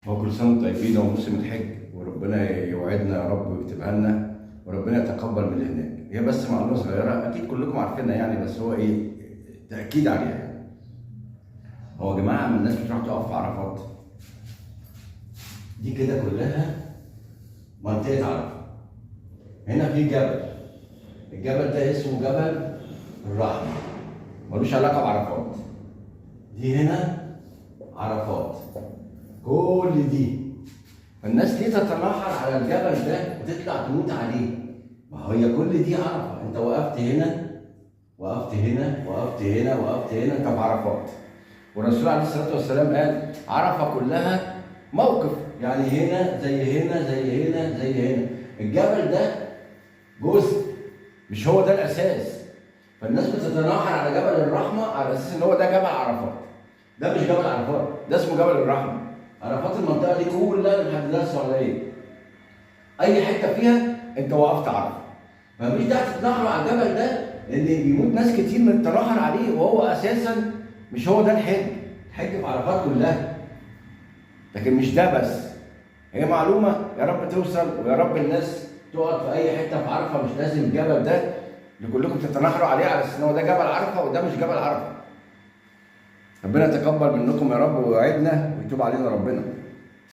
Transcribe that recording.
هو كل سنه وانتم طيبين، وموسم الحج، وربنا يوعدنا يا رب ويكتبها لنا، وربنا يتقبل من اللي هناك. هي بس معلومه صغيره اكيد كلكم عارفينها يعني، بس هو ايه تاكيد عليها يعني. هو يا جماعه من الناس بتروح تقف في عرفات دي كده كلها منطقه عرفه. هنا في جبل، الجبل ده اسمه جبل الرحمه، ملوش علاقه بعرفات. دي هنا عرفات كل دي. فالناس ليه تتنحر على الجبل ده وتطلع تموت عليه؟ ما هي كل دي عرفه، انت وقفت هنا وقفت هنا وقفت هنا وقفت هنا، انت في عرفات. والرسول عليه الصلاه والسلام قال عرفه كلها موقف، يعني هنا زي هنا زي هنا زي هنا. الجبل ده جزء، مش هو ده الاساس. فالناس بتتناحر على جبل الرحمه على اساس ان هو ده جبل عرفات. ده مش جبل عرفات، ده اسمه جبل الرحمه. عرفات المنطقه دي كلها لحد دلوقتي السعوديه، اي حته فيها انت وقفت عرفه. فمش داعي تتنحر على الجبل ده، لان بيموت ناس كتير من التنحر عليه، وهو اساسا مش هو ده الحج. الحج في عرفات كلها، لكن مش ده بس. هي معلومه يا رب توصل، ويا رب الناس تقعد في اي حته في عرفه. مش لازم الجبل ده اللي كلكم تتنحروا عليه على اساس ان هو ده جبل عرفه وده مش جبل عرفه. ربنا يتقبل منكم يا رب ويوعدنا ويتوب علينا ربنا.